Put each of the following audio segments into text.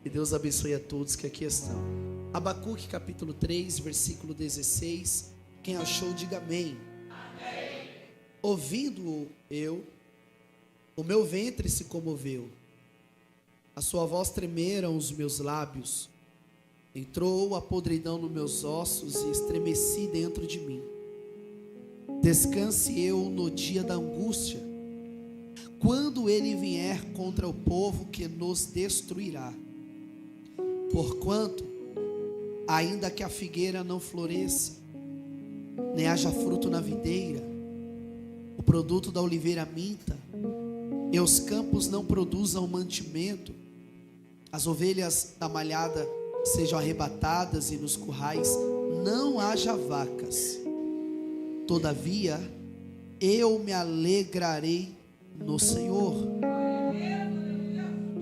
Que Deus abençoe a todos que aqui estão. Abacuque capítulo 3, versículo 16. Quem achou, diga amém. Amém. Ouvindo eu, o meu ventre se comoveu. A sua voz tremeram os meus lábios. Entrou a podridão nos meus ossos e estremeci dentro de mim. Descanse eu no dia da angústia, quando ele vier contra o povo que nos destruirá. Porquanto, ainda que a figueira não floresça, nem haja fruto na videira, o produto da oliveira minta, e os campos não produzam mantimento, as ovelhas da malhada sejam arrebatadas e nos currais não haja vacas, todavia eu me alegrarei no Senhor,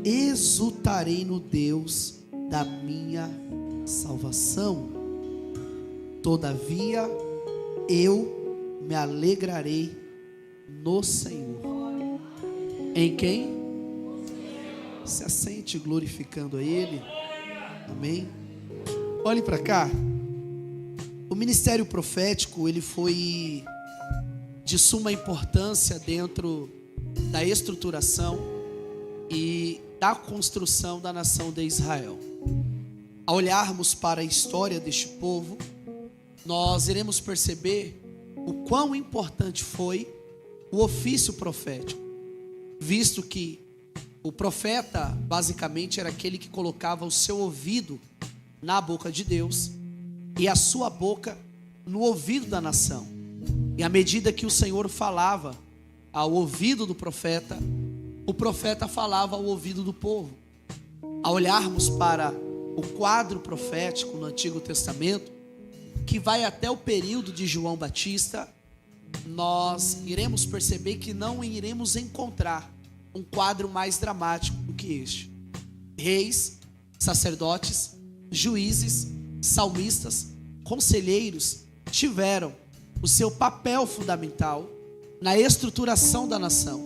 exultarei no Deus da minha salvação. Todavia eu me alegrarei no Senhor. Em quem? Se assente glorificando a Ele. Amém. Olhe para cá. O ministério profético, ele foi de suma importância dentro da estruturação e da construção da nação de Israel. Ao olharmos para a história deste povo, nós iremos perceber o quão importante foi o ofício profético, visto que o profeta basicamente era aquele que colocava o seu ouvido na boca de Deus e a sua boca no ouvido da nação. E à medida que o Senhor falava ao ouvido do profeta, o profeta falava ao ouvido do povo. Ao olharmos para o quadro profético no Antigo Testamento, que vai até o período de João Batista, nós iremos perceber que não iremos encontrar um quadro mais dramático do que este. Reis, sacerdotes, juízes, salmistas, conselheiros tiveram o seu papel fundamental na estruturação da nação,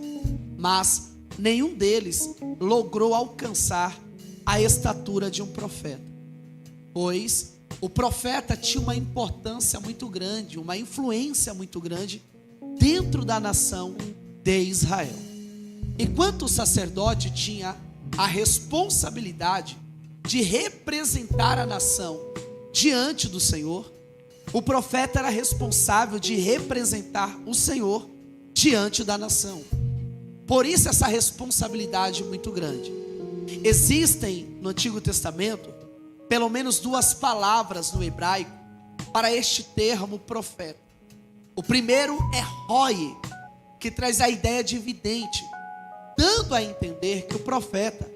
mas nenhum deles logrou alcançar a estatura de um profeta, pois o profeta tinha uma importância muito grande, uma influência muito grande dentro da nação de Israel. Enquanto o sacerdote tinha a responsabilidade de representar a nação diante do Senhor, o profeta era responsável de representar o Senhor diante da nação. Por isso essa responsabilidade muito grande. Existem no Antigo Testamento pelo menos duas palavras no hebraico para este termo profeta. O primeiro é roe, que traz a ideia de vidente, dando a entender que o profeta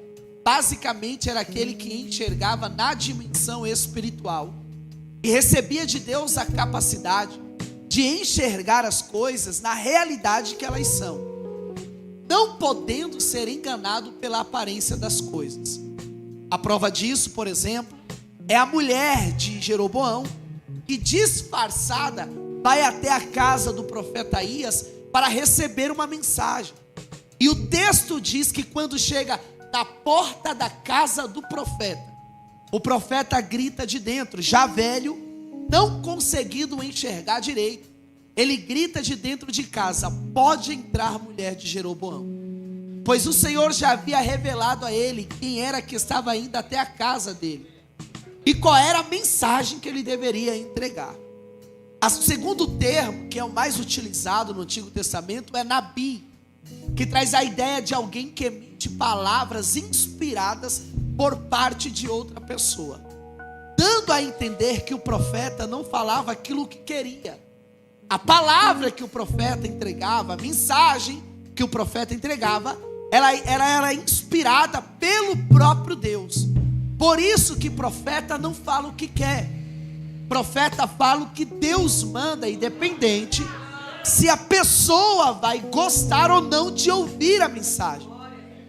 basicamente era aquele que enxergava na dimensão espiritual e recebia de Deus a capacidade de enxergar as coisas na realidade que elas são, não podendo ser enganado pela aparência das coisas. A prova disso, por exemplo, é a mulher de Jeroboão, que disfarçada vai até a casa do profeta Aías para receber uma mensagem. E o texto diz que quando chega na porta da casa do profeta, o profeta grita de dentro, já velho, não conseguindo enxergar direito, ele grita de dentro de casa: pode entrar, mulher de Jeroboão. Pois o Senhor já havia revelado a ele quem era que estava indo até a casa dele e qual era a mensagem que ele deveria entregar. O segundo termo, que é o mais utilizado no Antigo Testamento, é Nabi, que traz a ideia de alguém que emite palavras inspiradas por parte de outra pessoa, dando a entender que o profeta não falava aquilo que queria. A palavra que o profeta entregava, a mensagem que o profeta entregava, ela era inspirada pelo próprio Deus. Por isso que profeta não fala o que quer, profeta fala o que Deus manda, independente se a pessoa vai gostar ou não de ouvir a mensagem.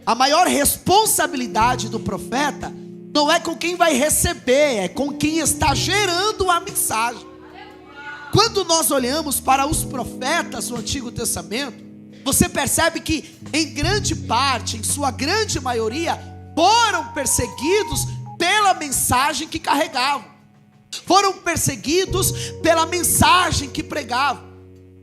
A maior responsabilidade do profeta não é com quem vai receber, é com quem está gerando a mensagem. Quando nós olhamos para os profetas do Antigo Testamento, você percebe que em grande parte, em sua grande maioria, foram perseguidos pela mensagem que carregavam. Foram perseguidos pela mensagem que pregavam.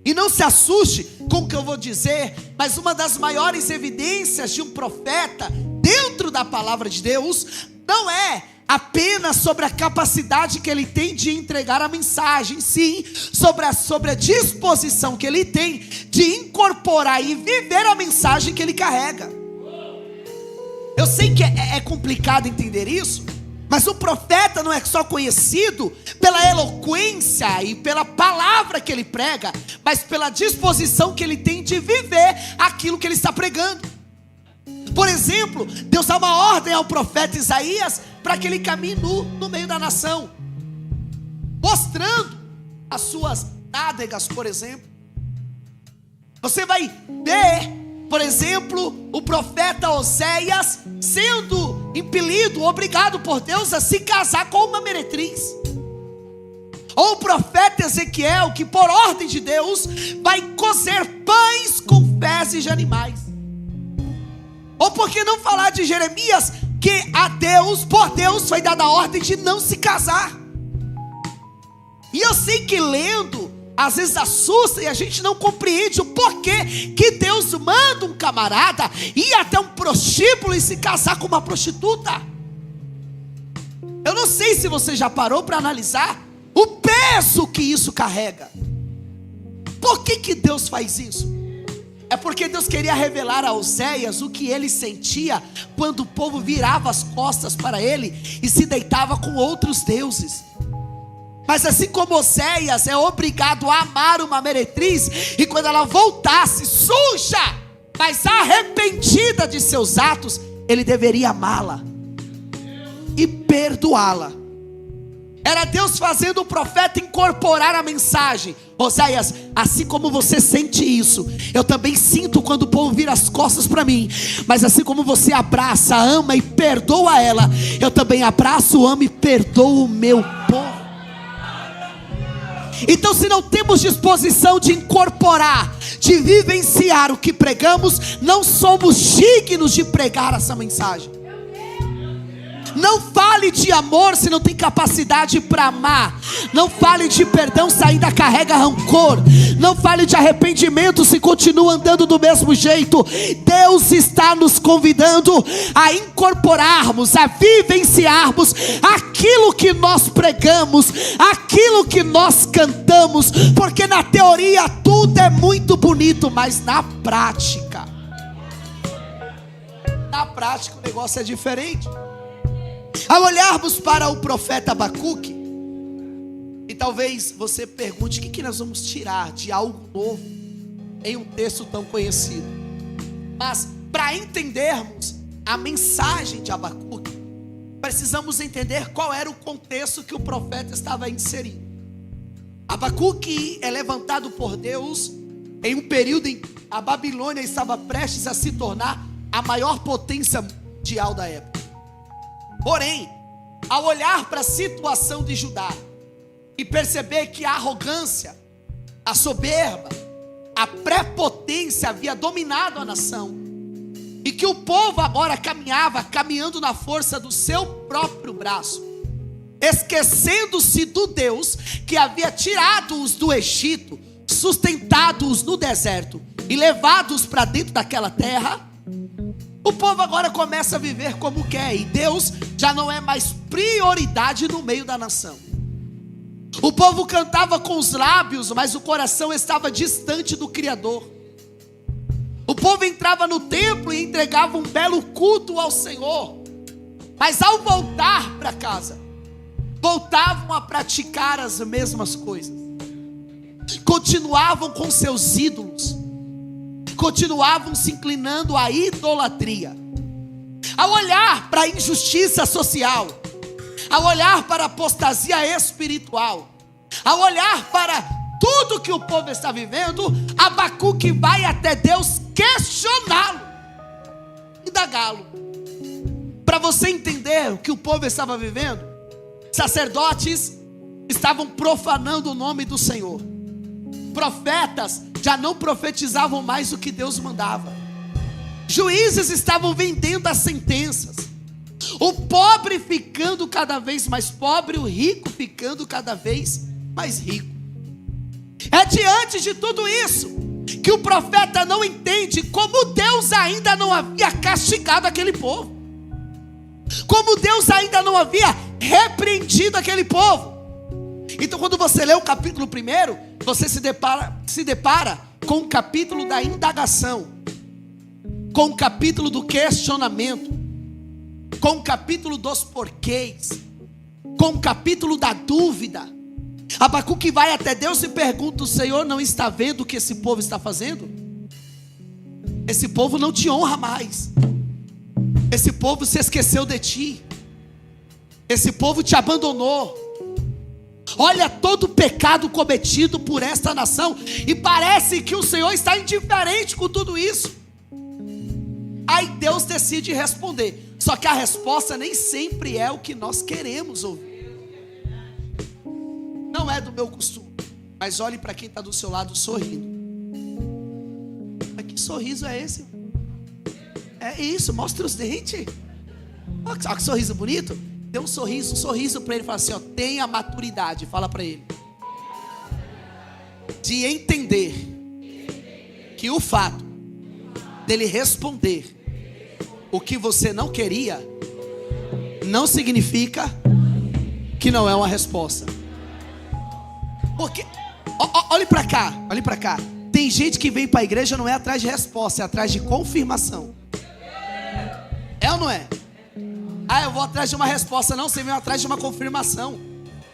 E não se assuste com o que eu vou dizer, mas uma das maiores evidências de um profeta dentro da palavra de Deus não é apenas sobre a capacidade que ele tem de entregar a mensagem, sim, sobre a disposição que ele tem de incorporar e viver a mensagem que ele carrega. Eu sei que é complicado entender isso, mas o profeta não é só conhecido pela eloquência e pela palavra que ele prega, mas pela disposição que ele tem de viver aquilo que ele está pregando. Por exemplo, Deus dá uma ordem ao profeta Isaías para que ele caminhe nu no meio da nação, mostrando as suas nádegas, por exemplo. Você vai ver, por exemplo, o profeta Oséias sendo impelido, obrigado por Deus a se casar com uma meretriz. Ou o profeta Ezequiel, que por ordem de Deus vai cozer pães com fezes de animais. Ou por que não falar de Jeremias, que por Deus foi dada a ordem de não se casar. E eu sei que lendo, às vezes assusta e a gente não compreende o porquê que Deus manda um camarada ir até um prostíbulo e se casar com uma prostituta. Eu não sei se você já parou para analisar o peso que isso carrega. Por que Deus faz isso? É porque Deus queria revelar a Oséias o que ele sentia quando o povo virava as costas para ele e se deitava com outros deuses. Mas assim como Oséias é obrigado a amar uma meretriz, e quando ela voltasse suja, mas arrependida de seus atos, ele deveria amá-la e perdoá-la. Era Deus fazendo o profeta incorporar a mensagem. Oséias, assim como você sente isso, eu também sinto quando o povo vira as costas para mim. Mas assim como você abraça, ama e perdoa ela, eu também abraço, amo e perdoo o meu povo. Então, se não temos disposição de incorporar, de vivenciar o que pregamos, não somos dignos de pregar essa mensagem. Não fale de amor se não tem capacidade para amar. Não fale de perdão se ainda carrega rancor. Não fale de arrependimento se continua andando do mesmo jeito. Deus está nos convidando a incorporarmos, a vivenciarmos aquilo que nós pregamos, aquilo que nós cantamos. Porque na teoria tudo é muito bonito, mas na prática o negócio é diferente. Ao olharmos para o profeta Abacuque, e talvez você pergunte: o que nós vamos tirar de algo novo em um texto tão conhecido? Mas para entendermos a mensagem de Abacuque, precisamos entender qual era o contexto que o profeta estava inserindo. Abacuque é levantado por Deus em um período em que a Babilônia estava prestes a se tornar a maior potência mundial da época. Porém, ao olhar para a situação de Judá e perceber que a arrogância, a soberba, a prepotência havia dominado a nação, e que o povo agora caminhando na força do seu próprio braço, esquecendo-se do Deus que havia tirado-os do Egito, sustentado-os no deserto e levado-os para dentro daquela terra, o povo agora começa a viver como quer, e Deus já não é mais prioridade no meio da nação. O povo cantava com os lábios, mas o coração estava distante do Criador. O povo entrava no templo e entregava um belo culto ao Senhor, mas ao voltar para casa, voltavam a praticar as mesmas coisas. Continuavam com seus ídolos, continuavam se inclinando à idolatria. Ao olhar para a injustiça social, ao olhar para a apostasia espiritual, ao olhar para tudo que o povo está vivendo, Abacuque vai até Deus questioná-lo, indagá-lo. Para você entender o que o povo estava vivendo, sacerdotes estavam profanando o nome do Senhor. Profetas já não profetizavam mais o que Deus mandava. Juízes estavam vendendo as sentenças. O pobre ficando cada vez mais pobre, o rico ficando cada vez mais rico. É diante de tudo isso que o profeta não entende como Deus ainda não havia castigado aquele povo, como Deus ainda não havia repreendido aquele povo. Então, quando você lê o capítulo 1, você se depara com o capítulo da indagação, com o capítulo do questionamento, com o capítulo dos porquês, com o capítulo da dúvida. Abacuque vai até Deus e pergunta: o Senhor não está vendo o que esse povo está fazendo? Esse povo não te honra mais, esse povo se esqueceu de ti, esse povo te abandonou. Olha todo o pecado cometido por esta nação, e parece que o Senhor está indiferente com tudo isso. Aí Deus decide responder, só que a resposta nem sempre é o que nós queremos ouvir. Não é do meu costume, mas olhe para quem está do seu lado sorrindo. Mas que sorriso é esse? É isso, mostra os dentes. Olha que sorriso bonito. Dê um sorriso para ele, fala assim, ó, tenha maturidade, fala para ele, de entender que o fato dele responder o que você não queria, não significa que não é uma resposta. Porque, olhe para cá, tem gente que vem para a igreja não é atrás de resposta, é atrás de confirmação. É ou não é? Ah, eu vou atrás de uma resposta. Não, você vem atrás de uma confirmação.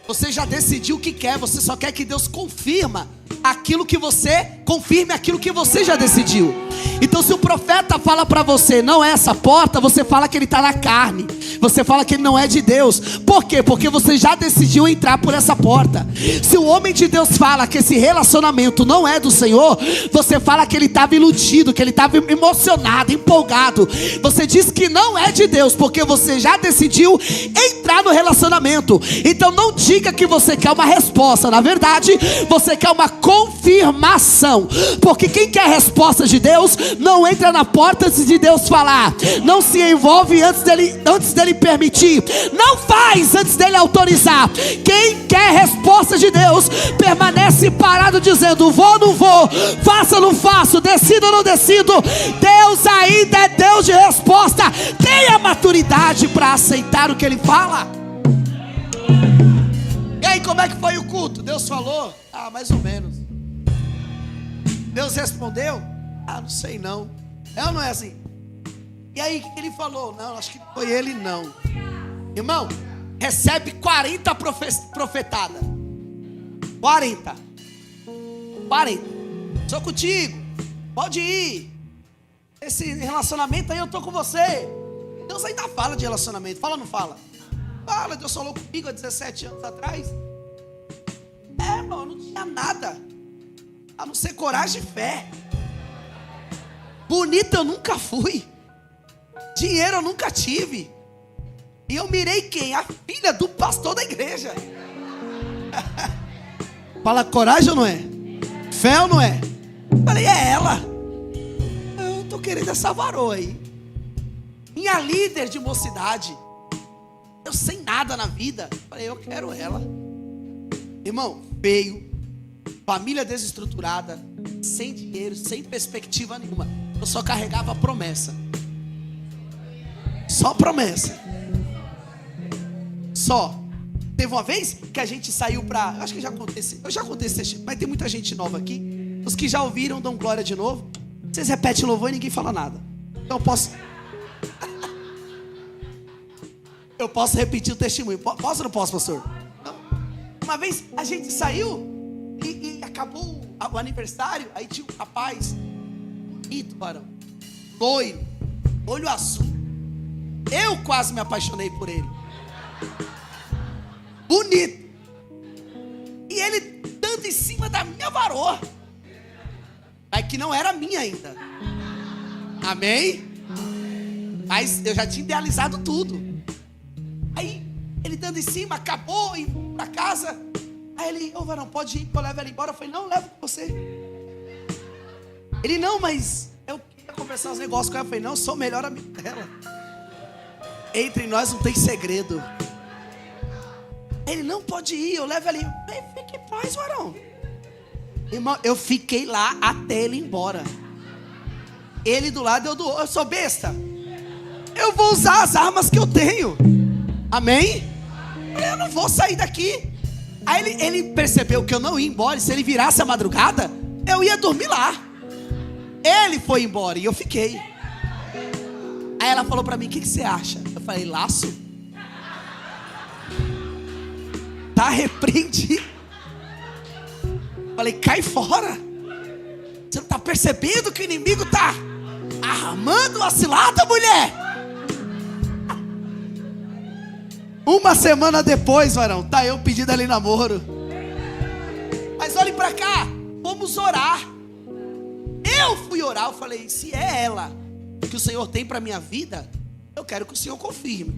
Você já decidiu o que quer, você só quer que Deus confirme aquilo que você já decidiu. Então, se o profeta fala para você, não é essa porta, você fala que ele está na carne, você fala que ele não é de Deus. Por quê? Porque você já decidiu entrar por essa porta. Se o homem de Deus fala que esse relacionamento não é do Senhor, você fala que ele estava iludido, que ele estava emocionado, empolgado. Você diz que não é de Deus, porque você já decidiu entrar no relacionamento. Então não diga que você quer uma resposta, na verdade você quer uma confirmação, porque quem quer resposta de Deus não entra na porta antes de Deus falar, não se envolve antes dele permitir, não faz antes dele autorizar. Quem quer resposta de Deus permanece parado dizendo, vou ou não vou, faço ou não faço, decido ou não decido. Deus ainda é Deus de resposta. Tenha maturidade para aceitar o que ele fala. E aí, como é que foi o culto? Deus falou? Ah, mais ou menos. Deus respondeu? Ah, não sei não. É ou não é assim? E aí, o que ele falou? Não, acho que foi ele não. Irmão, recebe 40 profetadas. 40. Sou contigo, pode ir. Esse relacionamento aí eu tô com você. Deus ainda fala de relacionamento, fala ou não fala? Fala, Deus falou comigo há 17 anos atrás. Irmão, eu não tinha nada a não ser coragem e fé. Bonito eu nunca fui, dinheiro eu nunca tive, e eu mirei quem? A filha do pastor da igreja. Fala, coragem ou não é? Fé ou não é? Falei, é ela. Eu tô querendo essa varoa aí, minha líder de mocidade. Eu sem nada na vida. Falei, eu quero ela. Irmão, feio, família desestruturada, sem dinheiro, sem perspectiva nenhuma. Eu só carregava promessa. Só promessa. Só. Teve uma vez que a gente saiu pra... Acho que já aconteceu. Eu já contei esse testemunho, mas tem muita gente nova aqui. Os que já ouviram dão glória de novo. Vocês repetem louvor e ninguém fala nada. Então eu posso... Eu posso repetir o testemunho. Posso ou não posso, pastor? Não. Uma vez a gente saiu e acabou o aniversário. Aí tinha um rapaz bonito, varão, loiro, olho azul. Eu quase me apaixonei por ele. Bonito. E ele dando em cima da minha varoa, mas que não era minha ainda. Amém? Mas eu já tinha idealizado tudo. Aí ele dando em cima, acabou, indo pra casa. Aí ele, varão, pode ir que eu levo ela embora. Eu falei, não, levo com você. Ele, não, mas eu queria conversar uns negócios com ela. Eu falei, não, eu sou o melhor amigo dela. Entre nós não tem segredo. Ele não pode ir, eu levo ele. Fique em paz, varão. Irmão, eu fiquei lá até ele ir embora. Ele do lado, eu do outro. Eu sou besta. Eu vou usar as armas que eu tenho. Amém? Eu não vou sair daqui. Aí ele percebeu que eu não ia embora. E se ele virasse a madrugada, eu ia dormir lá. Ele foi embora e eu fiquei. Aí ela falou pra mim: o que você acha? Eu falei: laço. Tá repreendido. Falei: cai fora. Você não tá percebendo que o inimigo tá armando uma cilada, mulher? Uma semana depois, varão, tá eu pedindo ali namoro. Mas olhe pra cá, vamos orar. Eu fui orar, eu falei: se é ela que o Senhor tem pra minha vida, eu quero que o Senhor confirme.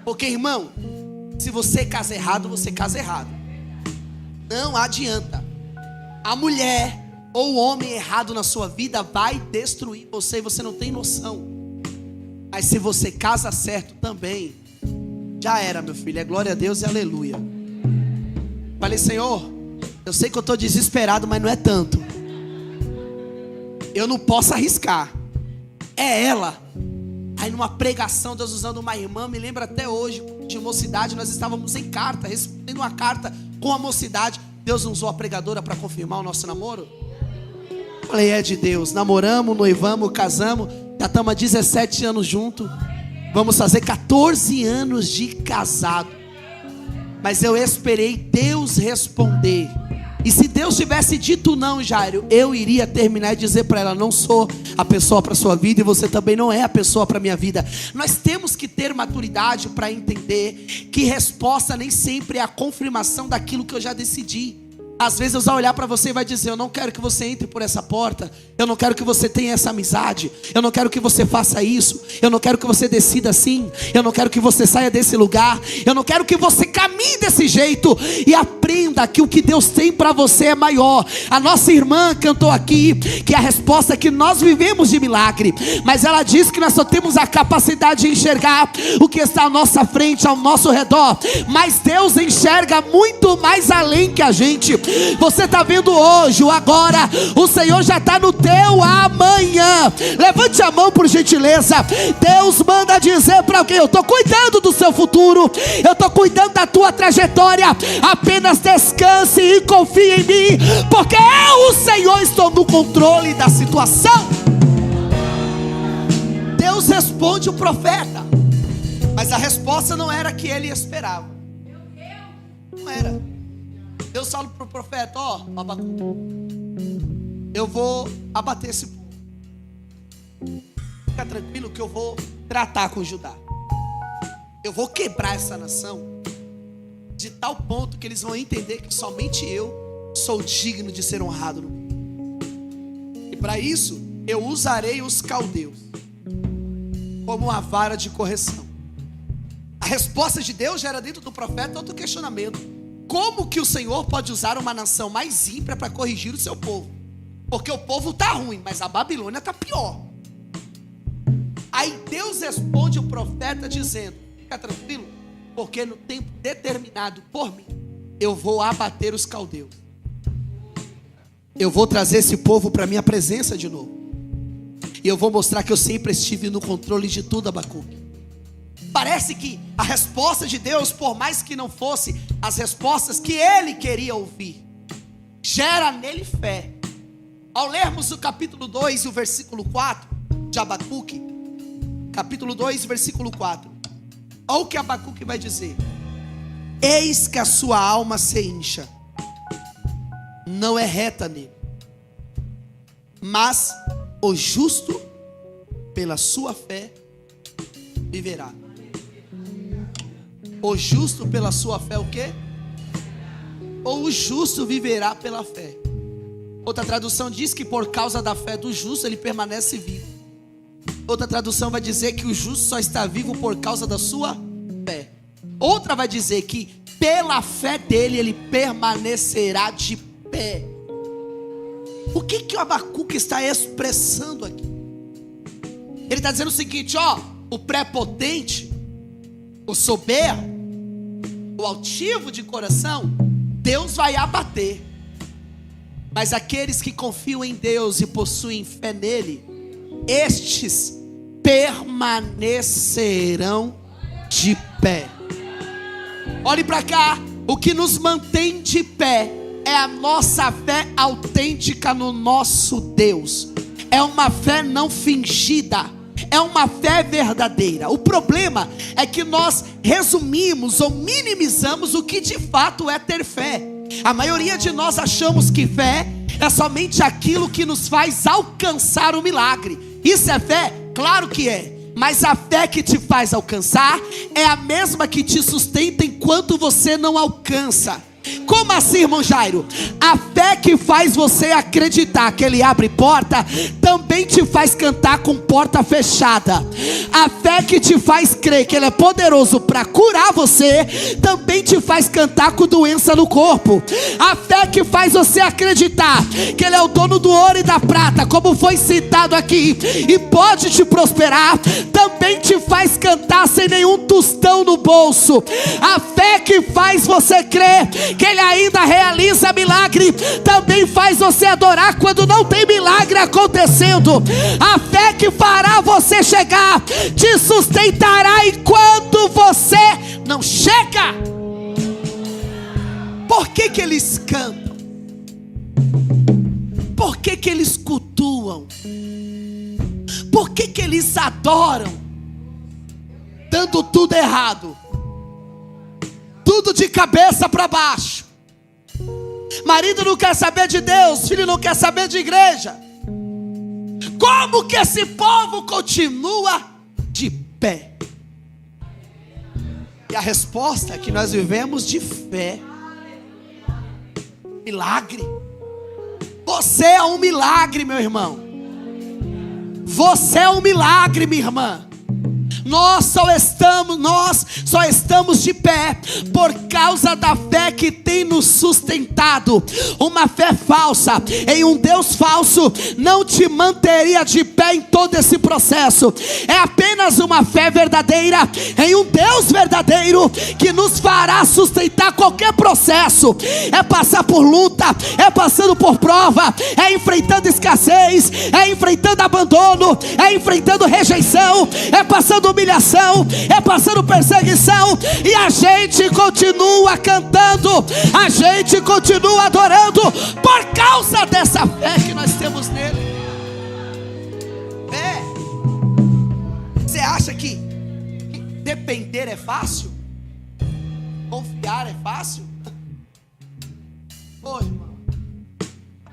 Porque, irmão, se você casa errado, você casa errado. Não adianta. A mulher ou o homem errado na sua vida vai destruir você e você não tem noção. Mas se você casa certo também, já era, meu filho. É glória a Deus e aleluia. Falei: Senhor, eu sei que eu estou desesperado, mas não é tanto. Eu não posso arriscar. É ela. Aí numa pregação, Deus usando uma irmã, me lembra até hoje, de mocidade, nós estávamos em carta, respondendo uma carta com a mocidade. Deus usou a pregadora para confirmar o nosso namoro. Falei: é de Deus. Namoramos, noivamos, casamos. Já estamos há 17 anos juntos. Vamos fazer 14 anos de casado. Mas eu esperei Deus responder. E se Deus tivesse dito não, Jairo, eu iria terminar e dizer para ela: não sou a pessoa para a sua vida e você também não é a pessoa para a minha vida. Nós temos que ter maturidade para entender que resposta nem sempre é a confirmação daquilo que eu já decidi. Às vezes Deus vai olhar para você e vai dizer: eu não quero que você entre por essa porta. Eu não quero que você tenha essa amizade. Eu não quero que você faça isso. Eu não quero que você decida assim. Eu não quero que você saia desse lugar. Eu não quero que você caminhe desse jeito. E aprenda que o que Deus tem para você é maior. A nossa irmã cantou aqui que a resposta é que nós vivemos de milagre. Mas ela diz que nós só temos a capacidade de enxergar o que está à nossa frente, ao nosso redor. Mas Deus enxerga muito mais além que a gente. Você está vendo hoje, o agora. O Senhor já está no teu amanhã. Levante a mão por gentileza. Deus manda dizer para alguém: eu estou cuidando do seu futuro. Eu estou cuidando da tua trajetória. Apenas descanse e confie em mim, porque eu, o Senhor, estou no controle da situação. Deus responde o profeta, mas a resposta não era a que ele esperava. Não era. Deus fala para o profeta: ó, Abacuque, eu vou abater esse povo. Fica tranquilo que eu vou tratar com Judá. Eu vou quebrar essa nação de tal ponto que eles vão entender que somente eu sou digno de ser honrado no mundo. E para isso eu usarei os caldeus como uma vara de correção. A resposta de Deus gera dentro do profeta outro questionamento: como que o Senhor pode usar uma nação mais ímpia para corrigir o seu povo? Porque o povo está ruim, mas a Babilônia está pior. Aí Deus responde o profeta dizendo: fica tranquilo, porque no tempo determinado por mim, eu vou abater os caldeus. Eu vou trazer esse povo para a minha presença de novo. E eu vou mostrar que eu sempre estive no controle de tudo, Abacuque. Parece que a resposta de Deus, por mais que não fosse as respostas que ele queria ouvir, gera nele fé. Ao lermos o capítulo 2 e o versículo 4 de Abacuque, capítulo 2, versículo 4, olha o que Abacuque vai dizer: eis que a sua alma se incha, não é reta nele, mas o justo pela sua fé viverá. O justo pela sua fé o quê? Ou o justo viverá pela fé. Outra tradução diz que por causa da fé do justo ele permanece vivo. Outra tradução vai dizer que o justo só está vivo por causa da sua fé. Outra vai dizer que pela fé dele ele permanecerá de pé. O que o Abacuque está expressando aqui? Ele está dizendo o seguinte: ó, o prepotente, o soberbo, o altivo de coração, Deus vai abater. Mas aqueles que confiam em Deus e possuem fé nele, estes permanecerão de pé. Olhe para cá. O que nos mantém de pé é a nossa fé autêntica no nosso Deus. É uma fé não fingida, é uma fé verdadeira. O problema é que nós resumimos ou minimizamos o que de fato é ter fé. A maioria de nós achamos que fé é somente aquilo que nos faz alcançar o milagre. Isso é fé? Claro que é. Mas a fé que te faz alcançar é a mesma que te sustenta enquanto você não alcança. Como assim, irmão Jairo? A fé que faz você acreditar que Ele abre porta, também te faz cantar com porta fechada. A fé que te faz crer que Ele é poderoso para curar você, também te faz cantar com doença no corpo. A fé que faz você acreditar que Ele é o dono do ouro e da prata, como foi citado aqui, e pode te prosperar, também te faz cantar sem nenhum tostão no bolso. A fé que faz você crer que Ele ainda realiza milagre, também faz você adorar quando não tem milagre acontecendo. A fé que fará você chegar, te sustentará enquanto você não chega. Por que que eles cantam? Por que que eles cultuam? Por que que eles adoram? Dando tudo errado, tudo de cabeça para baixo. Marido não quer saber de Deus, filho não quer saber de igreja. Como que esse povo continua de pé? E a resposta é que nós vivemos de fé. Milagre. Você é um milagre, meu irmão. Você é um milagre, minha irmã. Nós só estamos de pé por causa da fé que tem nos sustentado. Uma fé falsa em um Deus falso não te manteria de pé em todo esse processo. É apenas uma fé verdadeira em um Deus verdadeiro que nos fará sustentar qualquer processo. É passar por luta, é passando por prova, é enfrentando escassez, é enfrentando abandono, é enfrentando rejeição, é passando humilhação, é passando perseguição, e a gente continua cantando, a gente continua adorando por causa dessa fé que nós temos nele. Você acha que depender é fácil? Confiar é fácil? Ô irmão,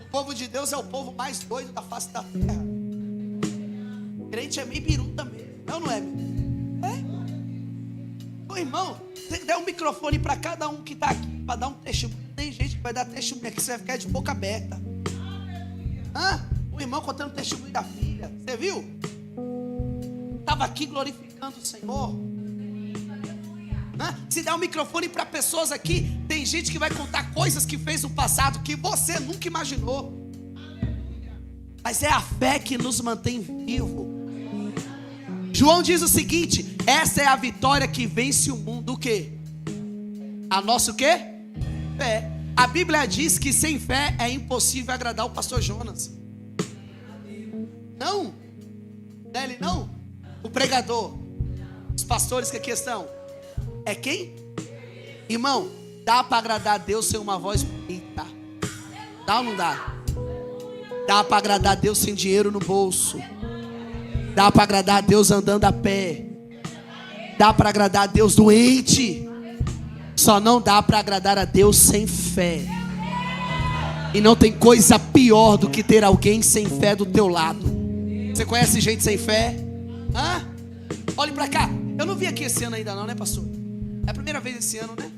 o povo de Deus é o povo mais doido da face da terra. O crente é meio biru também, não é? Ô irmão, você der um microfone para cada um que está aqui, para dar um testemunho. Tem gente que vai dar testemunho aqui, você vai ficar de boca aberta. O irmão contando testemunho da filha, você viu? Estava aqui glorificando o Senhor. Se der um microfone para pessoas aqui, tem gente que vai contar coisas que fez no passado que você nunca imaginou. Mas é a fé que nos mantém vivo. João diz o seguinte: essa é a vitória que vence o mundo. O quê? A nossa o quê? Fé. A Bíblia diz que sem fé é impossível agradar o pastor Jonas. Não? Ele não? O pregador, os pastores que aqui estão, é quem? Irmão, dá para agradar a Deus sem uma voz bonita? Dá ou não dá? Dá para agradar a Deus sem dinheiro no bolso. Dá para agradar a Deus andando a pé. Dá para agradar a Deus doente. Só não dá para agradar a Deus sem fé. E não tem coisa pior do que ter alguém sem fé do teu lado. Você conhece gente sem fé? Olhe para cá. Eu não vim aqui esse ano ainda não, né, pastor? É a primeira vez esse ano, né?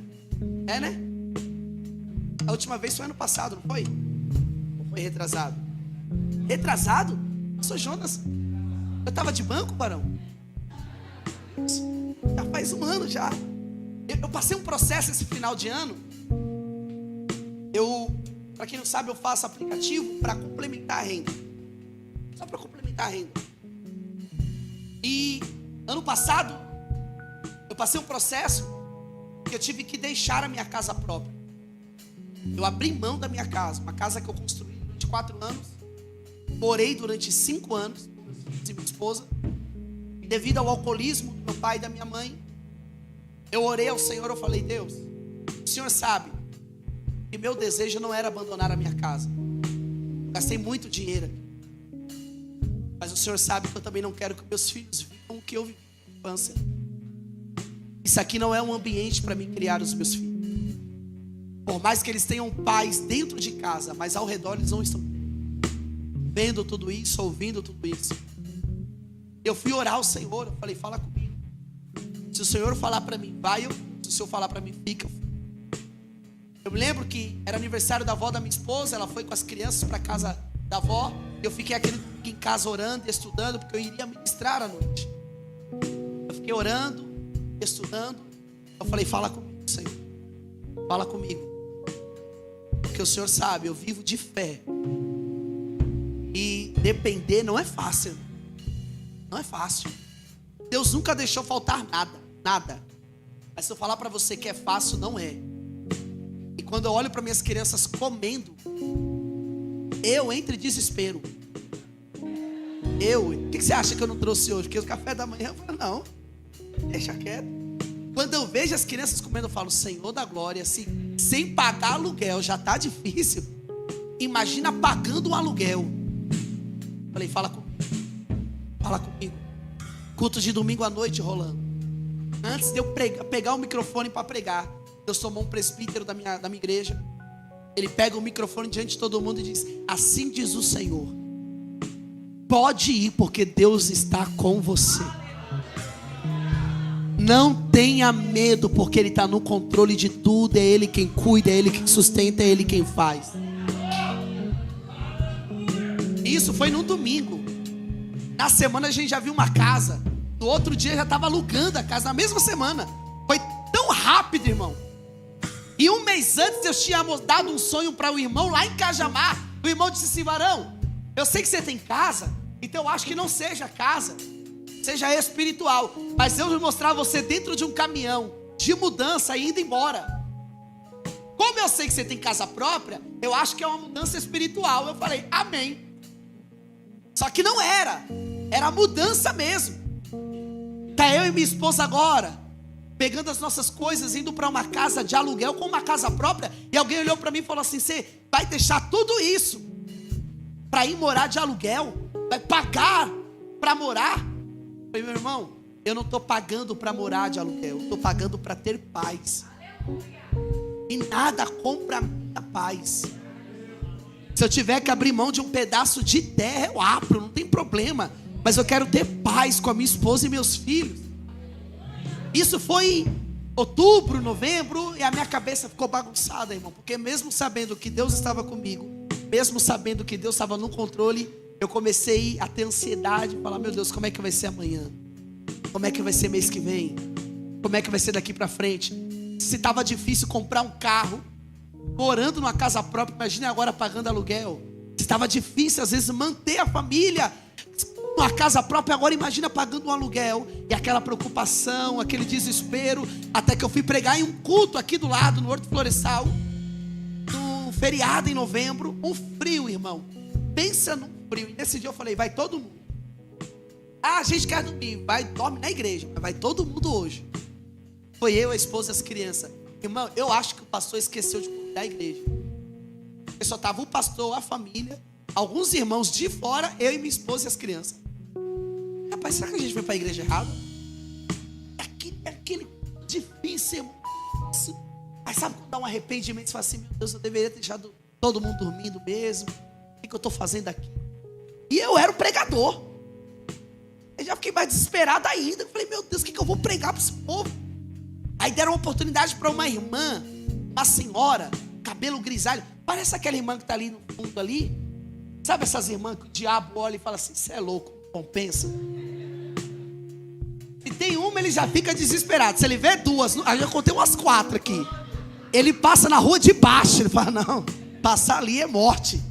É, né? A última vez foi ano passado, não foi? Ou foi retrasado? Retrasado? Pastor Jonas, eu estava de banco, Barão. Já faz um ano já. Eu passei um processo esse final de ano. Para quem não sabe, eu faço aplicativo para complementar a renda. Só para complementar a renda. E Ano passado, eu passei um processo que eu tive que deixar a minha casa própria. Eu abri mão da minha casa, uma casa que eu construí durante 4 anos. Morei durante 5 anos com minha esposa. E devido ao alcoolismo do meu pai e da minha mãe, eu orei ao Senhor, eu falei: Deus, o Senhor sabe que meu desejo não era abandonar a minha casa. Eu gastei muito dinheiro, mas o Senhor sabe que eu também não quero que meus filhos vivam o que eu vivi na infância. Isso aqui não é um ambiente para mim criar os meus filhos. Por mais que eles tenham pais dentro de casa, mas ao redor eles não estão vendo tudo isso, ouvindo tudo isso. Eu fui orar ao Senhor, eu falei: fala comigo. Se o Senhor falar para mim, vai. Se o Senhor falar para mim, fica. Eu me lembro que era aniversário da avó da minha esposa. Ela foi com as crianças para casa da avó. Eu fiquei aquele em casa orando e estudando, porque eu iria ministrar à noite. Eu fiquei orando, estudando. Eu falei: fala comigo, Senhor. Fala comigo. Porque o Senhor sabe, eu vivo de fé. E depender não é fácil. Não é fácil. Deus nunca deixou faltar nada. Nada. Mas se eu falar para você que é fácil, não é. E quando eu olho para minhas crianças comendo, eu entro em desespero. O que você acha que eu não trouxe hoje? Porque o café da manhã, eu falo: não, deixa quieto. Quando eu vejo as crianças comendo, eu falo: Senhor da glória, assim, sem pagar aluguel já está difícil. Imagina pagando um aluguel. Falei: fala comigo. Fala comigo. Culto de domingo à noite rolando. Antes de eu pegar o microfone para pregar, Deus tomou um presbítero da minha igreja. Ele pega o microfone diante de todo mundo e diz: assim diz o Senhor, pode ir, porque Deus está com você. Não tenha medo, porque Ele está no controle de tudo. É Ele quem cuida, é Ele quem sustenta, é Ele quem faz. Isso foi no domingo. Na semana a gente já viu uma casa. No outro dia já estava alugando a casa. Na mesma semana. Foi tão rápido, irmão. E um mês antes eu tinha dado um sonho para o irmão lá em Cajamar. O irmão disse assim: varão, eu sei que você tem casa, então eu acho que não seja casa, seja espiritual. Mas eu vou mostrar você dentro de um caminhão de mudança e indo embora. Como eu sei que você tem casa própria, eu acho que é uma mudança espiritual. Eu falei: amém. Só que não era. Era mudança mesmo. Tá eu e minha esposa agora pegando as nossas coisas, indo para uma casa de aluguel com uma casa própria. E alguém olhou para mim e falou assim: você vai deixar tudo isso para ir morar de aluguel? Vai pagar para morar? Eu falei: meu irmão, eu não estou pagando para morar de aluguel, eu estou pagando para ter paz. E nada compra a minha paz. Se eu tiver que abrir mão de um pedaço de terra, eu abro, não tem problema. Mas eu quero ter paz com a minha esposa e meus filhos. Isso foi em outubro, novembro, e a minha cabeça ficou bagunçada, irmão. Porque mesmo sabendo que Deus estava comigo, mesmo sabendo que Deus estava no controle, eu comecei a ter ansiedade, falar: meu Deus, como é que vai ser amanhã? Como é que vai ser mês que vem? Como é que vai ser daqui para frente? Se estava difícil comprar um carro, morando numa casa própria, imagine agora pagando aluguel. Se estava difícil às vezes manter a família numa casa própria, agora imagina pagando um aluguel. E aquela preocupação, aquele desespero. Até que eu fui pregar em um culto aqui do lado, no Horto Florestal, num feriado em novembro. Um frio, irmão. Pensa num frio. E nesse dia eu falei: vai todo mundo. Ah, a gente quer dormir, dorme na igreja, mas vai todo mundo hoje. Foi eu, a esposa e as crianças. Irmão, eu acho que o pastor esqueceu de convidar a igreja. Porque só estava o pastor, a família, alguns irmãos de fora, eu e minha esposa e as crianças. Rapaz, será que a gente foi para a igreja errada? É aquele difícil. Aí sabe quando dá um arrependimento? Você fala assim: meu Deus, eu deveria ter deixado todo mundo dormindo mesmo. O que eu estou fazendo aqui? E eu era o pregador. Eu já fiquei mais desesperado ainda. Eu falei: meu Deus, o que eu vou pregar para esse povo? Aí deram uma oportunidade para uma irmã, uma senhora, cabelo grisalho. Parece aquela irmã que está ali no fundo ali. Sabe essas irmãs que o diabo olha e fala assim: você é louco, compensa. Se tem uma, ele já fica desesperado. Se ele vê duas, eu já contei umas 4 aqui. Ele passa na rua de baixo. Ele fala: não, passar ali é morte.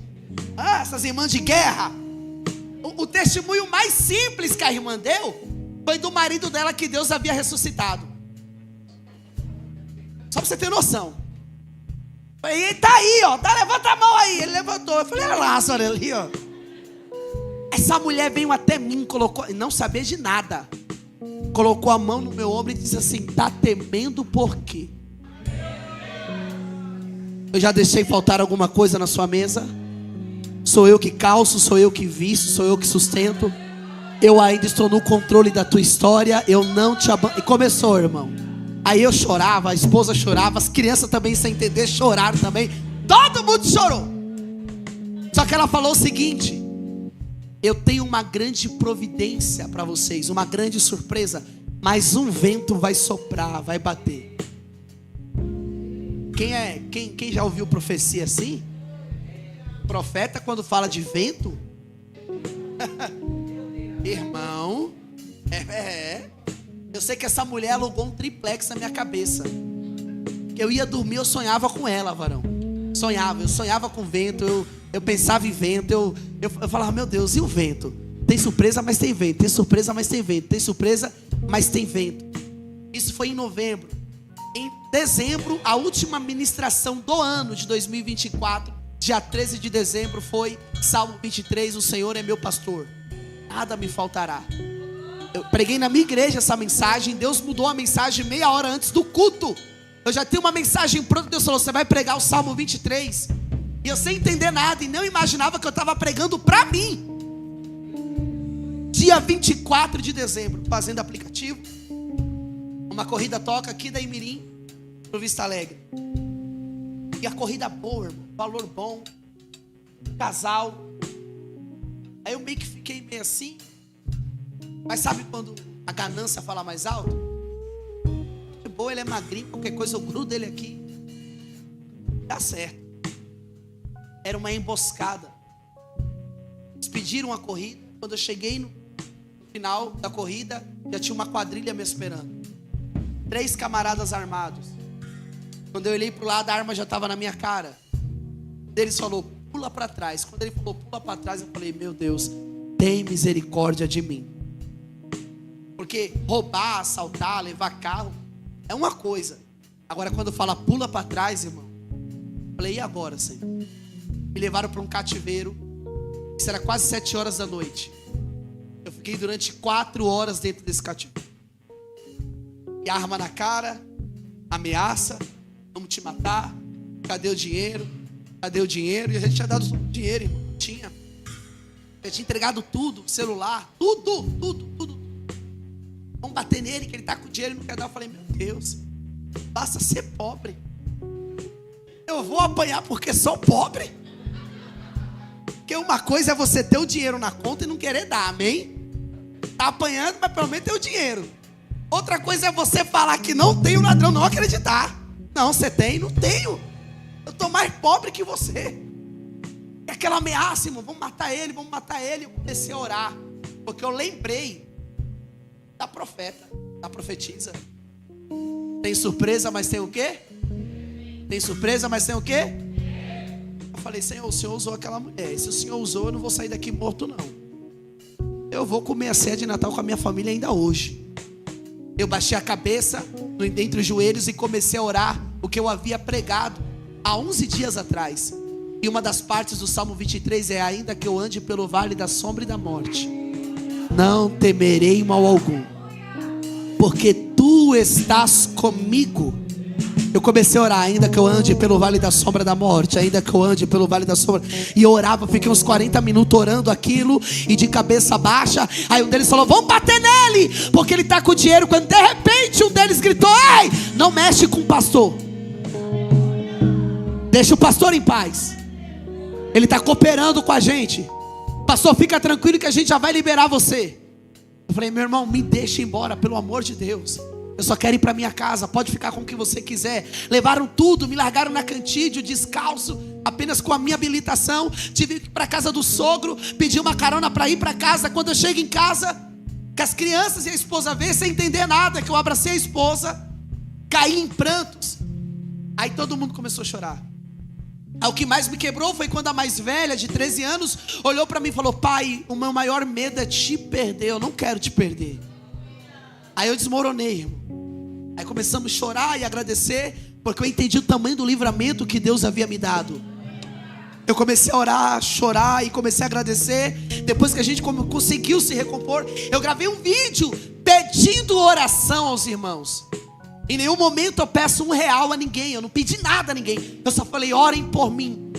Ah, essas irmãs de guerra. O testemunho mais simples que a irmã deu foi do marido dela que Deus havia ressuscitado. Só pra você ter noção. Falei, ele tá aí, ó, levanta a mão aí. Ele levantou, eu falei, olha Lázaro ali, ó. Essa mulher veio até mim, colocou, não sabia de nada, colocou a mão no meu ombro e disse assim, tá temendo por quê? Eu já deixei faltar alguma coisa na sua mesa? Sou eu que calço, sou eu que visto, sou eu que sustento. Eu ainda estou no controle da tua história. Eu não te abandono. E começou, irmão. Aí eu chorava, a esposa chorava, as crianças também sem entender choraram também. Todo mundo chorou. Só que ela falou o seguinte: eu tenho uma grande providência para vocês, uma grande surpresa, mas um vento vai soprar, vai bater. Quem já ouviu profecia assim? Profeta quando fala de vento, irmão, eu sei que essa mulher alugou um triplex na minha cabeça. Eu ia dormir, eu sonhava com ela, varão. Eu sonhava com vento, eu pensava em vento, eu falava, meu Deus, e o vento? Tem surpresa, mas tem vento, tem surpresa, mas tem vento, tem surpresa, mas tem vento. Isso foi em novembro. Em dezembro, a última ministração do ano de 2024, dia 13 de dezembro, foi Salmo 23, o Senhor é meu pastor, nada me faltará. Eu preguei na minha igreja essa mensagem, Deus mudou a mensagem meia hora antes do culto. Eu já tenho uma mensagem pronta, Deus falou, você vai pregar o Salmo 23. E eu sem entender nada, e não imaginava que eu estava pregando para mim. Dia 24 de dezembro, fazendo aplicativo, uma corrida toca aqui da Imirim pro Vista Alegre. E a corrida boa, irmão, valor bom, casal. Aí eu meio que fiquei meio assim. Mas sabe quando a ganância fala mais alto? De boa, ele é magrinho, qualquer coisa eu grudo ele aqui. Dá certo. Era uma emboscada. Eles pediram a corrida. Quando eu cheguei no final da corrida, já tinha uma quadrilha me esperando. 3 camaradas armados. Quando eu olhei para o lado, a arma já estava na minha cara. Um deles falou, pula para trás. Quando ele falou, pula para trás, eu falei, meu Deus, tem misericórdia de mim. Porque roubar, assaltar, levar carro é uma coisa. Agora quando fala pula para trás, irmão, eu falei, e agora, Senhor? Me levaram para um cativeiro. Isso era quase 7 horas da noite. Eu fiquei durante 4 horas dentro desse cativeiro. E arma na cara, ameaça, vamos te matar, cadê o dinheiro? Cadê o dinheiro? E a gente tinha dado dinheiro, irmão. Tinha. Eu tinha entregado tudo, celular, tudo. Vamos bater nele, que ele está com dinheiro e não quer dar. Eu falei, meu Deus, basta ser pobre. Eu vou apanhar porque sou pobre. Porque uma coisa é você ter o dinheiro na conta e não querer dar, amém? Está apanhando, mas pelo menos tem o dinheiro. Outra coisa é você falar que não tem o ladrão, não acreditar. Não, você tem, não tenho. Eu estou mais pobre que você. E aquela ameaça, irmão, vamos matar ele. Eu comecei a orar, porque eu lembrei da profeta, da profetisa. Tem surpresa, mas tem o quê? Tem surpresa, mas tem o quê? Eu falei, Senhor, o Senhor usou aquela mulher. Se o Senhor usou, eu não vou sair daqui morto, não. Eu vou comer a ceia de Natal com a minha família ainda hoje. Eu baixei a cabeça entre os joelhos e comecei a orar o que eu havia pregado há 11 dias atrás. E uma das partes do Salmo 23 é: ainda que eu ande pelo vale da sombra e da morte, não temerei mal algum, porque tu estás comigo. Eu comecei a orar, ainda que eu ande pelo vale da sombra da morte, ainda que eu ande pelo vale da sombra. E eu orava, fiquei uns 40 minutos orando aquilo, e de cabeça baixa. Aí um deles falou, vamos bater nele, porque ele está com dinheiro. Quando de repente um deles gritou, ei, não mexe com o pastor, deixa o pastor em paz, ele está cooperando com a gente. Pastor, fica tranquilo que a gente já vai liberar você. Eu falei, meu irmão, me deixa embora, pelo amor de Deus. Eu só quero ir para minha casa, pode ficar com o que você quiser. Levaram tudo, me largaram na cantídio, descalço, apenas com a minha habilitação. Tive que ir para casa do sogro, pedi uma carona para ir para casa. Quando eu chego em casa, que as crianças e a esposa veem sem entender nada, que eu abracei a esposa, caí em prantos. Aí todo mundo começou a chorar. Aí o que mais me quebrou foi quando a mais velha, de 13 anos, olhou para mim e falou, pai, o meu maior medo é te perder, eu não quero te perder. Aí eu desmoronei, irmão. Aí começamos a chorar e agradecer, porque eu entendi o tamanho do livramento que Deus havia me dado. Eu comecei a orar, chorar e comecei a agradecer. Depois que a gente conseguiu se recompor, eu gravei um vídeo pedindo oração aos irmãos. Em nenhum momento eu peço R$1 a ninguém. Eu não pedi nada a ninguém. Eu só falei: orem por mim.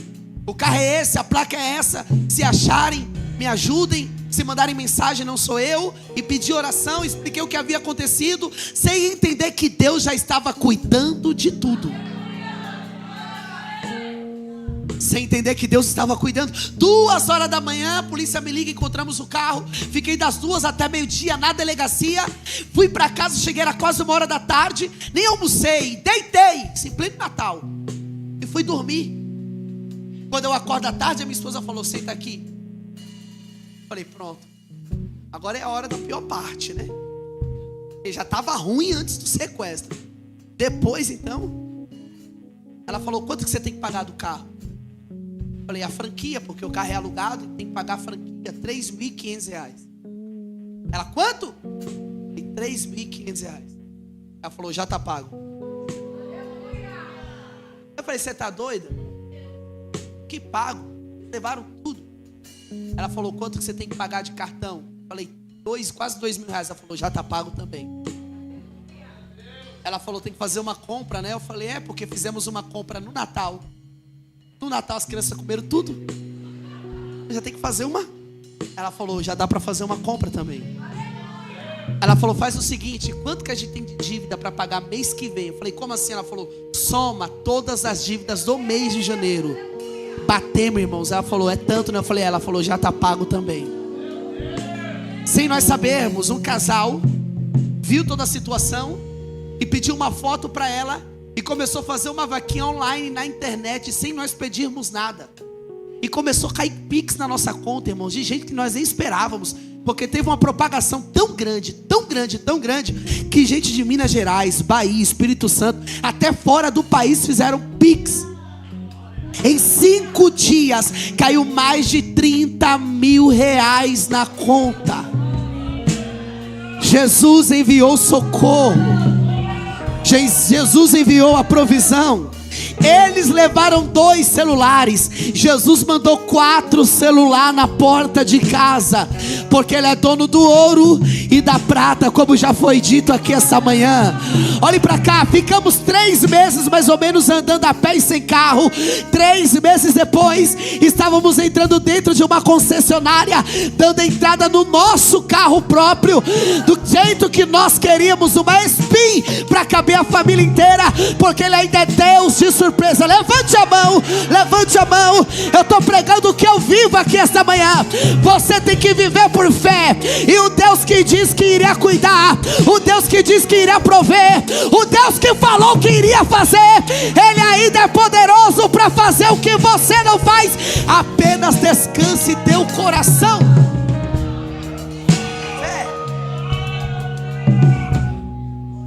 O carro é esse, a placa é essa. Se acharem, me ajudem. Se mandarem mensagem, não sou eu. E pedi oração, expliquei o que havia acontecido, sem entender que Deus já estava cuidando de tudo. Sem entender que Deus estava cuidando. 2 horas da manhã, a polícia me liga, encontramos o carro. Fiquei das 2 até meio-dia na delegacia. Fui para casa, cheguei, era quase 1 hora da tarde. Nem almocei, deitei, em pleno Natal. E fui dormir. Quando eu acordo à tarde, a minha esposa falou: senta aqui. Falei: pronto, agora é a hora da pior parte, né? Porque já estava ruim antes do sequestro. Depois, então, ela falou: quanto que você tem que pagar do carro? Falei: a franquia, porque o carro é alugado e tem que pagar a franquia, R$3.500. Ela: quanto? Falei: R$3.500. Ela falou: já está pago. Eu falei: você está doida? Que pago? Levaram tudo. Ela falou: quanto que você tem que pagar de cartão? Falei: quase R$2.000. Ela falou: já está pago também. Ela falou: tem que fazer uma compra, né? Eu falei: é, porque fizemos uma compra no Natal. No Natal as crianças comeram tudo. Já tem que fazer uma. Ela falou: já dá para fazer uma compra também. Ela falou: faz o seguinte, quanto que a gente tem de dívida para pagar mês que vem? Eu falei: como assim? Ela falou: soma todas as dívidas do mês de janeiro. Batemos, irmãos. Ela falou: é tanto, né? Eu falei: ela falou: já está pago também. Sem nós sabermos, um casal viu toda a situação e pediu uma foto para ela e começou a fazer uma vaquinha online na internet, sem nós pedirmos nada. E começou a cair pix na nossa conta, irmãos, de gente que nós nem esperávamos, porque teve uma propagação tão grande, tão grande, tão grande, que gente de Minas Gerais, Bahia, Espírito Santo, até fora do país fizeram pix. Em 5 dias caiu mais de R$30.000 na conta. Jesus enviou socorro. Jesus enviou a provisão. Eles levaram 2 celulares. Jesus mandou 4 celulares na porta de casa, porque Ele é dono do ouro e da prata, como já foi dito aqui essa manhã. Olhe para cá, ficamos 3 meses mais ou menos andando a pé e sem carro. 3 meses depois, estávamos entrando dentro de uma concessionária, dando entrada no nosso carro próprio, do jeito que nós queríamos, uma Spin para caber a família inteira, porque Ele ainda é Deus de surpresa. Levante a mão, levante a mão. Eu estou pregando o que eu vivo aqui esta manhã. Você tem que viver por fé. E o Deus que diz que iria cuidar, o Deus que diz que iria prover, o Deus que falou que iria fazer, Ele ainda é poderoso para fazer o que você não faz. Apenas descanse teu coração. Fé.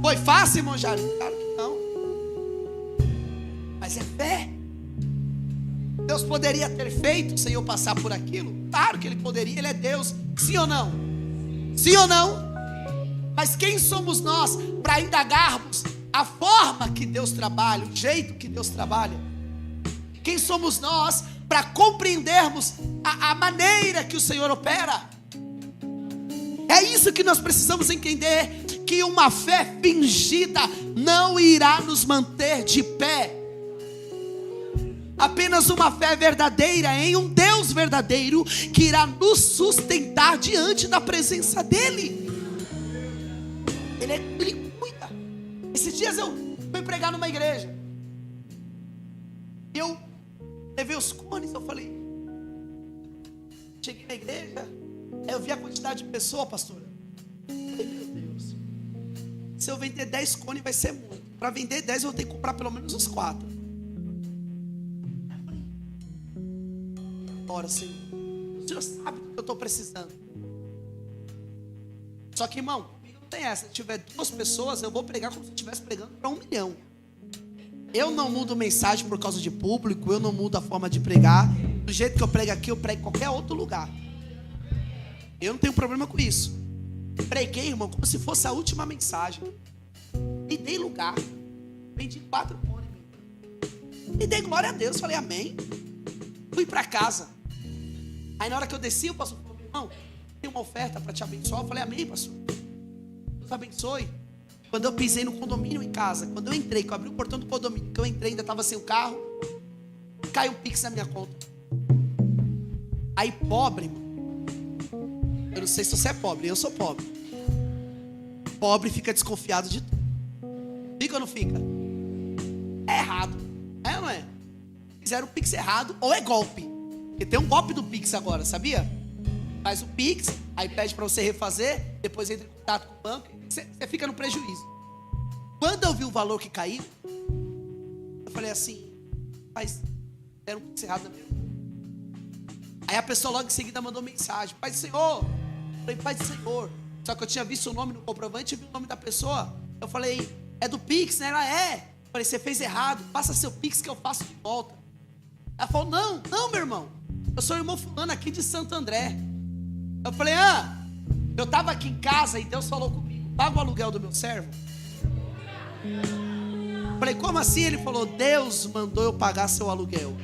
Foi fácil, irmão Jair? Claro que não. Mas é fé. Deus poderia ter feito sem eu passar por aquilo? Claro que Ele poderia, Ele é Deus. Sim ou não? Sim ou não? Mas quem somos nós para indagarmos a forma que Deus trabalha, o jeito que Deus trabalha? Quem somos nós para compreendermos a maneira que o Senhor opera? É isso que nós precisamos entender, que uma fé fingida não irá nos manter de pé. Apenas uma fé verdadeira em um Deus verdadeiro, que irá nos sustentar diante da presença dEle. Ele cuida. Esses dias eu fui pregar numa igreja. Eu levei os cones, eu falei, cheguei na igreja, eu vi a quantidade de pessoas, pastora. Eu falei: meu Deus, se eu vender 10 cones vai ser muito. Para vender 10 eu vou ter que comprar pelo menos uns 4. Ora, Senhor, o Senhor sabe do que eu estou precisando. Só que, irmão, não tem essa. Se tiver 2 pessoas, eu vou pregar como se eu estivesse pregando para 1 milhão. Eu não mudo mensagem por causa de público. Eu não mudo a forma de pregar. Do jeito que eu prego aqui, eu prego em qualquer outro lugar. Eu não tenho problema com isso. Preguei, irmão, como se fosse a última mensagem. E dei lugar. Vendi 4 pôneis. E dei glória a Deus. Falei amém. Fui para casa. Aí na hora que eu desci, o pastor falou: irmão, tem uma oferta para te abençoar. Eu falei amém, pastor. Deus abençoe. Quando eu pisei no condomínio em casa, quando eu entrei, que eu abri o portão do condomínio, que eu entrei, ainda estava sem o carro, caiu um pix na minha conta. Aí pobre, irmão, eu não sei se você é pobre, eu sou pobre. Pobre fica desconfiado de tudo. Fica ou não fica? É errado, é ou não é? Fizeram o pix errado ou é golpe. Porque tem um golpe do pix agora, sabia? Faz o pix, aí pede para você refazer, depois entra em contato com o banco, você fica no prejuízo. Quando eu vi o valor que caiu, eu falei assim: mas deram um pix errado mesmo. Aí a pessoa logo em seguida mandou mensagem: Pai do Senhor. Eu falei: Pai do Senhor. Só que eu tinha visto o nome no comprovante e vi o nome da pessoa. Eu falei: é do pix, né? Ela é. Eu falei: você fez errado, passa seu pix que eu faço de volta. Ela falou: não, meu irmão, eu sou o irmão fulano aqui de Santo André. Eu falei: eu estava aqui em casa e Deus falou comigo: paga o aluguel do meu servo. Eu falei: como assim? Ele falou: Deus mandou eu pagar seu aluguel.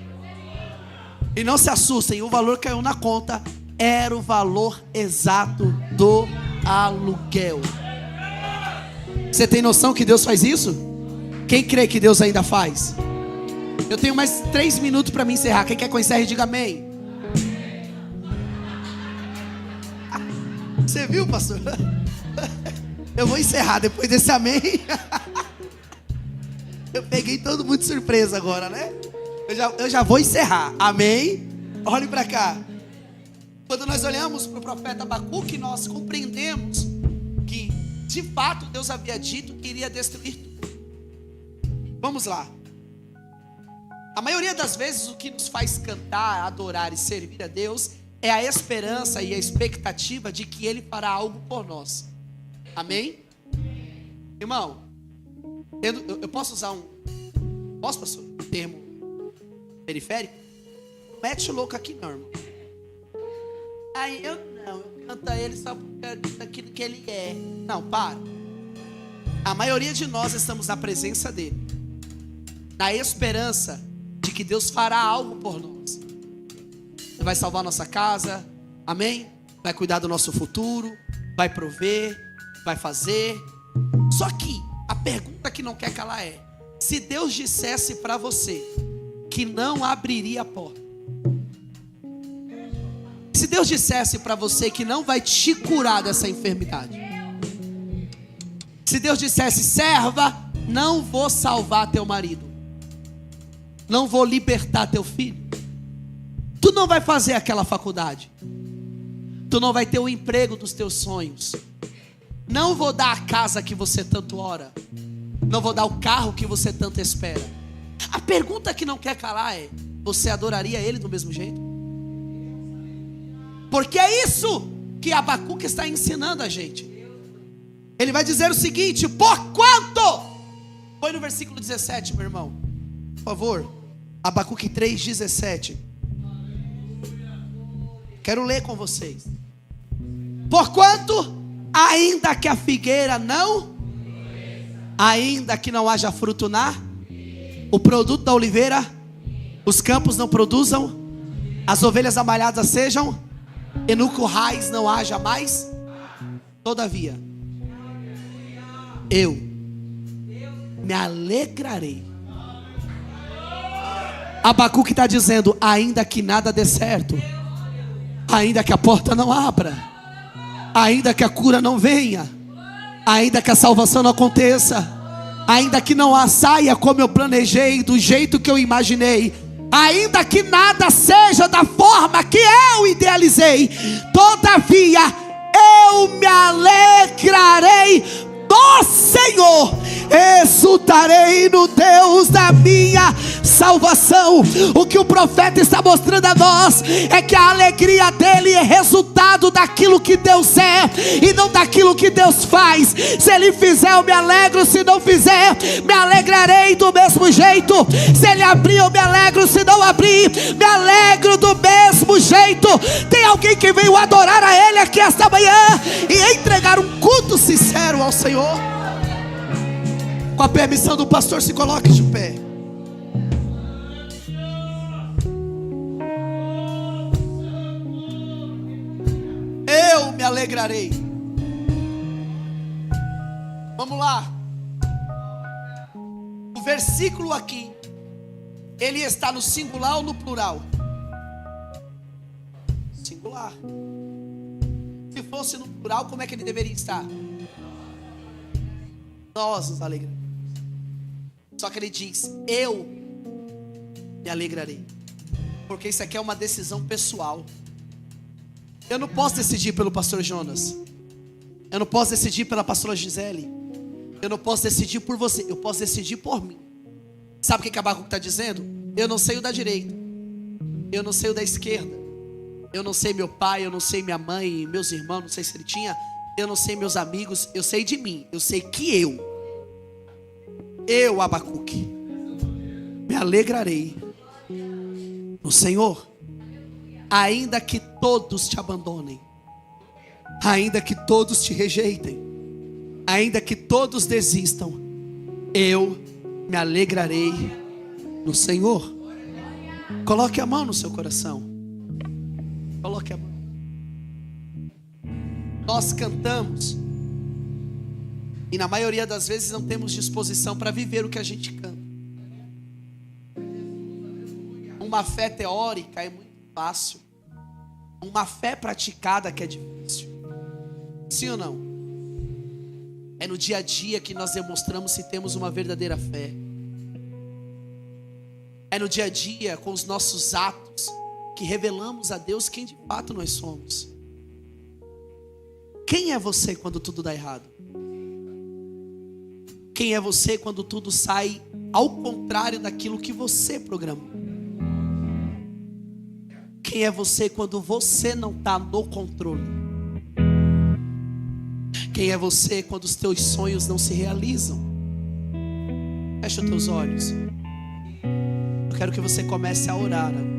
E não se assustem, o valor caiu na conta, era o valor exato do aluguel. Você tem noção que Deus faz isso? Quem crê que Deus ainda faz? Eu tenho mais 3 minutos para me encerrar. Quem quer que eu encerre, diga amém. Você viu, pastor? Eu vou encerrar depois desse amém. Eu peguei todo mundo de surpresa agora, né? Eu já vou encerrar, amém? Olhe para cá. Quando nós olhamos para o profeta Abacuque, nós compreendemos que de fato Deus havia dito que iria destruir tudo. Vamos lá. A maioria das vezes o que nos faz cantar, adorar e servir a Deus é a esperança e a expectativa de que Ele fará algo por nós. Amém? Irmão, eu posso usar posso, pastor? Termo periférico? Não mete louco aqui não, irmão. Aí eu canto a Ele só daquilo que Ele é. Não, para. A maioria de nós estamos na presença dEle, na esperança de que Deus fará algo por nós. Ele vai salvar nossa casa, amém? Vai cuidar do nosso futuro, vai prover, vai fazer. Só que a pergunta que não quer calar é: se Deus dissesse para você que não abriria a porta, se Deus dissesse para você que não vai te curar dessa enfermidade, se Deus dissesse: serva, não vou salvar teu marido, não vou libertar teu filho, tu não vai fazer aquela faculdade, tu não vai ter o emprego dos teus sonhos, não vou dar a casa que você tanto ora, não vou dar o carro que você tanto espera. A pergunta que não quer calar é: você adoraria Ele do mesmo jeito? Porque é isso que Abacuque está ensinando a gente. Ele vai dizer o seguinte: porquanto, põe no versículo 17, meu irmão, por favor, Abacuque 3:17. Quero ler com vocês. Porquanto, ainda que a figueira não, ainda que não haja fruto o produto da oliveira, os campos não produzam, as ovelhas amalhadas sejam, e no currais não haja mais, todavia, eu me alegrarei. Abacuque está dizendo: ainda que nada dê certo, ainda que a porta não abra, ainda que a cura não venha, ainda que a salvação não aconteça, ainda que não saia como eu planejei, do jeito que eu imaginei, ainda que nada seja da forma que eu idealizei, todavia eu me alegrarei do Senhor, exultarei no Deus da minha salvação. salvação. O que o profeta está mostrando a nós é que a alegria dele é resultado daquilo que Deus é e não daquilo que Deus faz. Se ele fizer, eu me alegro; se não fizer, me alegrarei do mesmo jeito. Se ele abrir, eu me alegro; se não abrir, me alegro do mesmo jeito. Tem alguém que veio adorar a ele aqui esta manhã e entregar um culto sincero ao Senhor? Com a permissão do pastor, se coloque de pé. Eu me alegrarei. Vamos lá. O versículo aqui, ele está no singular ou no plural? Singular. Se fosse no plural, como é que ele deveria estar? Nós nos alegraremos. Só que ele diz: eu me alegrarei. Porque isso aqui é uma decisão pessoal. Eu não posso decidir pelo pastor Jonas. Eu não posso decidir pela pastora Gisele. Eu não posso decidir por você. Eu posso decidir por mim. Sabe o que Abacuque está dizendo? Eu não sei o da direita, eu não sei o da esquerda, eu não sei meu pai, eu não sei minha mãe, meus irmãos, não sei se ele tinha, eu não sei meus amigos. Eu sei de mim. Eu sei que eu, Abacuque, me alegrarei no Senhor. Ainda que todos te abandonem, ainda que todos te rejeitem, ainda que todos desistam, eu me alegrarei no Senhor. Coloque a mão no seu coração. Coloque a mão. Nós cantamos e na maioria das vezes não temos disposição para viver o que a gente canta. Uma fé teórica é muito fácil, uma fé praticada que é difícil. Sim ou não? É no dia a dia que nós demonstramos se temos uma verdadeira fé. É no dia a dia, com os nossos atos, que revelamos a Deus quem de fato nós somos. Quem é você quando tudo dá errado? Quem é você quando tudo sai ao contrário daquilo que você programou? Quem é você quando você não está no controle? Quem é você quando os teus sonhos não se realizam? Fecha os teus olhos. Eu quero que você comece a orar agora.